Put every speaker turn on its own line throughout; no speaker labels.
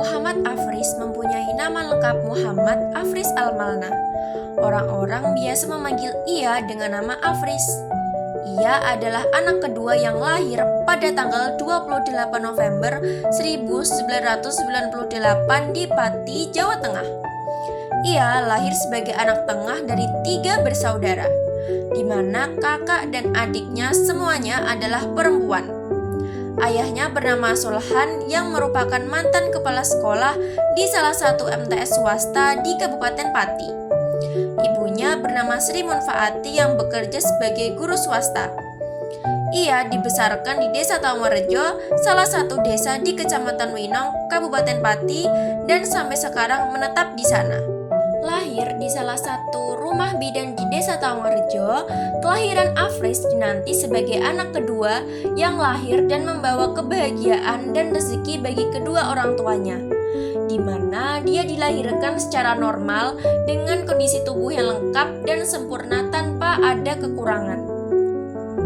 Muhammad Afris mempunyai nama lengkap Muhammad Afris Al-Malna. Orang-orang biasa memanggil ia dengan nama Afris. Ia adalah anak kedua yang lahir pada tanggal 28 November 1998 di Pati, Jawa Tengah. Ia lahir sebagai anak tengah dari 3 bersaudara, di mana kakak dan adiknya semuanya adalah perempuan. Ayahnya bernama Sulhan yang merupakan mantan kepala sekolah di salah satu MTS swasta di Kabupaten Pati. Ibunya bernama Sri Munfaati yang bekerja sebagai guru swasta. Ia dibesarkan di Desa Tawarejo, salah satu desa di Kecamatan Winong, Kabupaten Pati, dan sampai sekarang menetap di sana. Lahir di salah satu rumah bidan di Desa Tawarejo, kelahiran Afris dinanti sebagai anak kedua yang lahir dan membawa kebahagiaan dan rezeki bagi kedua orang tuanya, di mana dia dilahirkan secara normal dengan kondisi tubuh yang lengkap dan sempurna tanpa ada kekurangan.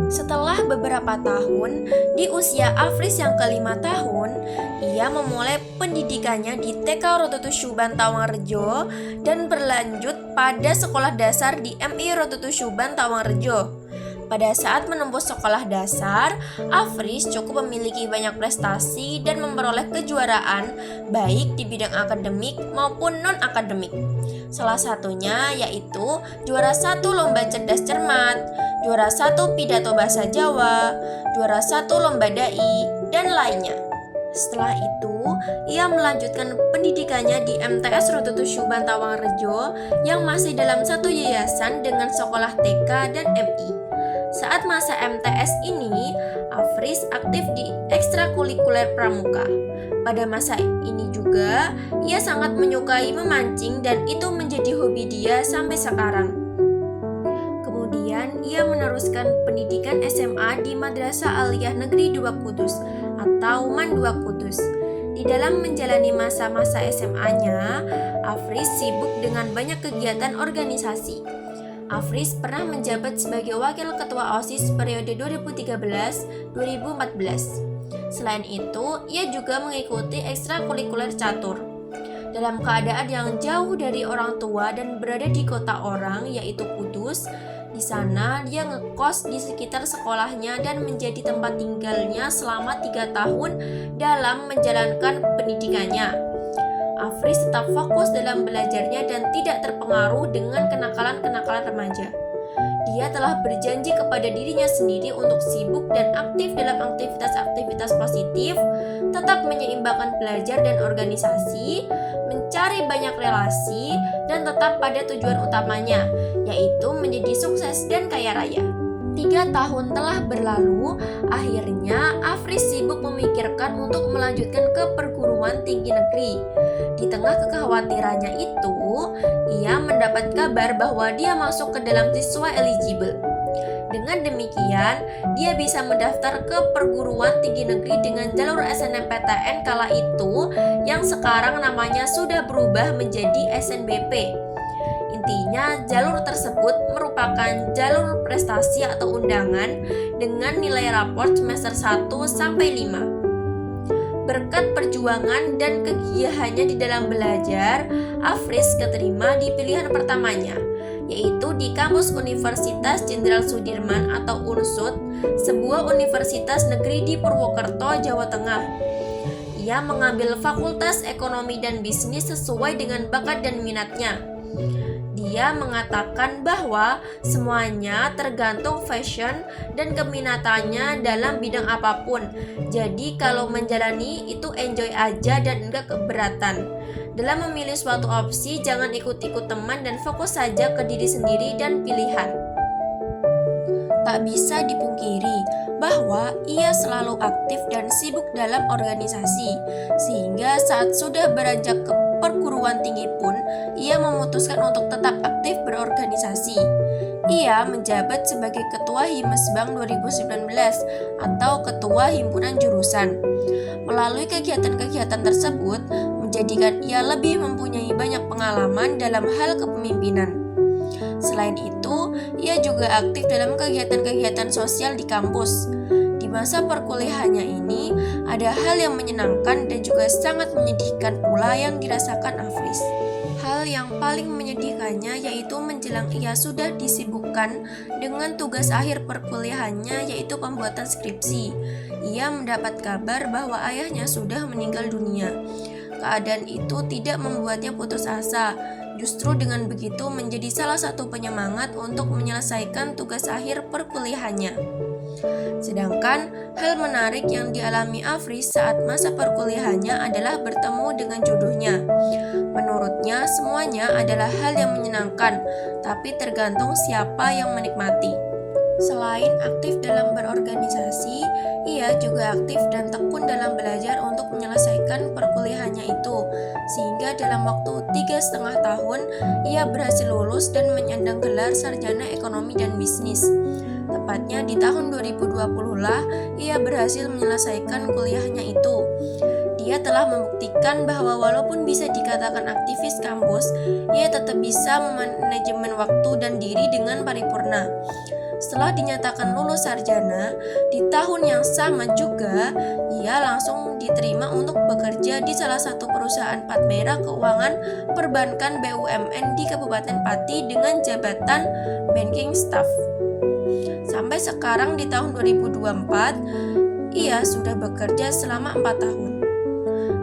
Setelah beberapa tahun, di usia Afris yang ke-5 tahun, ia memulai pendidikannya di TK Rotutu Syuban Tawarejo dan berlanjut pada sekolah dasar di MI Rotutu Syuban Tawarejo. Pada saat menempuh sekolah dasar, Afris cukup memiliki banyak prestasi dan memperoleh kejuaraan baik di bidang akademik maupun non-akademik. Salah satunya yaitu juara 1 lomba cerdas cermat, juara 1 pidato bahasa Jawa, juara 1 lomba dai, dan lainnya. Setelah itu, ia melanjutkan pendidikannya di MTS Rotutu Syuban Tawarejo yang masih dalam satu yayasan dengan sekolah TK dan MI. Saat masa MTS ini, Afris aktif di ekstrakurikuler pramuka. Pada masa ini juga, ia sangat menyukai memancing dan itu menjadi hobi dia sampai sekarang. Kemudian, ia meneruskan pendidikan SMA di Madrasah Aliyah Negeri 2 Kudus atau MAN 2 Kudus. Di dalam menjalani masa-masa SMA-nya, Afris sibuk dengan banyak kegiatan organisasi. Afris pernah menjabat sebagai Wakil Ketua OSIS periode 2013-2014. Selain itu, ia juga mengikuti ekstrakurikuler catur. Dalam keadaan yang jauh dari orang tua dan berada di kota orang, yaitu Kudus, di sana dia ngekos di sekitar sekolahnya dan menjadi tempat tinggalnya selama 3 tahun dalam menjalankan pendidikannya. Afris tetap fokus dalam belajarnya dan tidak terpengaruh dengan kenakalan-kenakalan remaja. Dia telah berjanji kepada dirinya sendiri untuk sibuk dan aktif dalam aktivitas-aktivitas positif, tetap menyeimbangkan belajar dan organisasi, mencari banyak relasi, dan tetap pada tujuan utamanya, yaitu menjadi sukses dan kaya raya. 3 tahun telah berlalu, akhirnya Afris sibuk memikirkan untuk melanjutkan ke perguruan tinggi negeri. Di tengah kekhawatirannya itu, ia mendapat kabar bahwa dia masuk ke dalam siswa eligible. Dengan demikian, dia bisa mendaftar ke perguruan tinggi negeri dengan jalur SNMPTN kala itu yang sekarang namanya sudah berubah menjadi SNBP. Intinya, jalur tersebut merupakan jalur prestasi atau undangan dengan nilai raport semester 1 sampai 5. Berkat perjuangan dan kegiahannya di dalam belajar, Afris keterima di pilihan pertamanya, yaitu di kampus Universitas Jenderal Sudirman atau UNSUD, sebuah universitas negeri di Purwokerto, Jawa Tengah. Ia mengambil Fakultas Ekonomi dan Bisnis sesuai dengan bakat dan minatnya. Dia mengatakan bahwa semuanya tergantung fashion dan keminatannya dalam bidang apapun. Jadi kalau menjalani itu enjoy aja dan enggak keberatan. Dalam memilih suatu opsi, jangan ikut-ikut teman dan fokus saja ke diri sendiri dan pilihan. Tak bisa dipungkiri bahwa ia selalu aktif dan sibuk dalam organisasi, sehingga saat sudah beranjak ke perguruan tinggi pun, ia memutuskan untuk tetap aktif berorganisasi. Ia menjabat sebagai Ketua Himesbang 2019 atau Ketua Himpunan Jurusan. Melalui kegiatan-kegiatan tersebut, menjadikan ia lebih mempunyai banyak pengalaman dalam hal kepemimpinan. Selain itu, ia juga aktif dalam kegiatan-kegiatan sosial di kampus, di masa perkuliahannya ini, ada hal yang menyenangkan dan juga sangat menyedihkan pula yang dirasakan Afris. Hal yang paling menyedihkannya yaitu menjelang ia sudah disibukkan dengan tugas akhir perkuliahannya, yaitu pembuatan skripsi. Ia mendapat kabar bahwa ayahnya sudah meninggal dunia. Keadaan itu tidak membuatnya putus asa. Justru dengan begitu menjadi salah satu penyemangat untuk menyelesaikan tugas akhir perkuliahannya. Sedangkan hal menarik yang dialami Afris saat masa perkuliahannya adalah bertemu dengan jodohnya. Menurutnya semuanya adalah hal yang menyenangkan, tapi tergantung siapa yang menikmati. Selain aktif dalam berorganisasi, ia juga aktif dan tekun dalam belajar untuk menyelesaikan perkuliahannya itu, sehingga dalam waktu 3,5 tahun ia berhasil lulus dan menyandang gelar sarjana ekonomi dan bisnis. Tepatnya di tahun 2020 lah ia berhasil menyelesaikan kuliahnya itu. Dia telah membuktikan bahwa walaupun bisa dikatakan aktivis kampus, ia tetap bisa memanajemen waktu dan diri dengan paripurna. Setelah dinyatakan lulus sarjana, di tahun yang sama juga ia langsung diterima untuk bekerja di salah satu perusahaan plat merah keuangan perbankan BUMN di Kabupaten Pati dengan jabatan banking staff. Sampai sekarang di tahun 2024, ia sudah bekerja selama 4 tahun.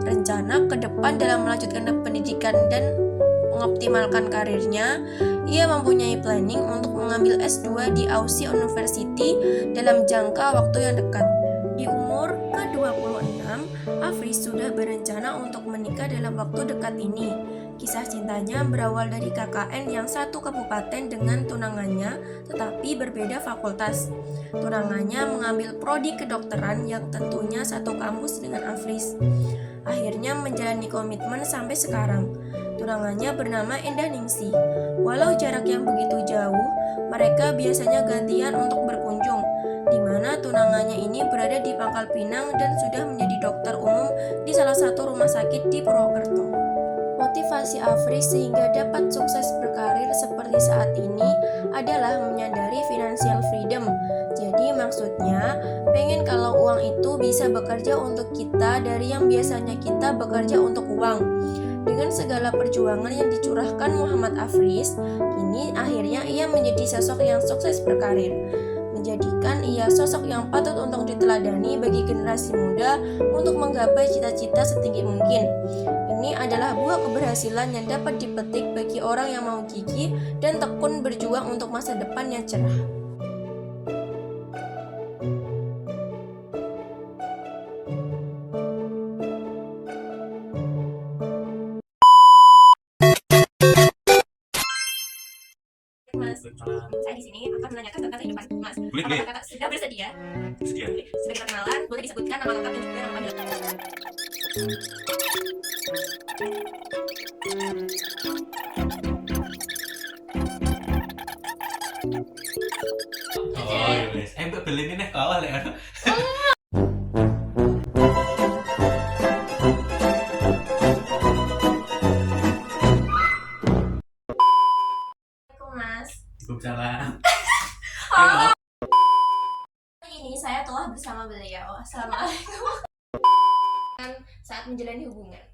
Rencana ke depan dalam melanjutkan pendidikan dan mengoptimalkan karirnya, ia mempunyai planning untuk mengambil S2 di Aussie University dalam jangka waktu yang dekat. Di umur ke-26, Afris sudah berencana untuk menikah dalam waktu dekat ini. Kisah cintanya berawal dari KKN yang satu kabupaten dengan tunangannya, tetapi berbeda fakultas. Tunangannya mengambil prodi kedokteran yang tentunya satu kampus dengan Afris. Akhirnya menjalani komitmen sampai sekarang. Tunangannya bernama Endah Ningsi. Walau jarak yang begitu jauh, mereka biasanya gantian untuk berkunjung, di mana tunangannya ini berada di Pangkal Pinang dan sudah menjadi dokter umum di salah satu rumah sakit di Purwokerto. Motivasi Afris sehingga dapat sukses berkarir seperti saat ini adalah menyadari financial freedom. Jadi maksudnya pengen kalau uang itu bisa bekerja untuk kita dari yang biasanya kita bekerja untuk uang. Dengan segala perjuangan yang dicurahkan Muhammad Afris, kini akhirnya ia menjadi sosok yang sukses berkarir, menjadikan ia sosok yang patut untuk diteladani bagi generasi muda untuk menggapai cita-cita setinggi mungkin. Ini adalah buah keberhasilan yang dapat dipetik bagi orang yang mau gigih dan tekun berjuang untuk masa depan yang cerah. Mas, saya di sini akan menanyakan tentang kehidupan Mas. Apakah kakak sudah bersedia? Sedia. Sebagai perkenalan, boleh disebutkan nama lengkap dan juga nama panggilan.
Oh iya guys, mbak beli ini nih kawal ya.
Mas.
Waalaikumsalam.
Ini saya telah bersama beliau. Assalamualaikum. Saat menjalani hubungan.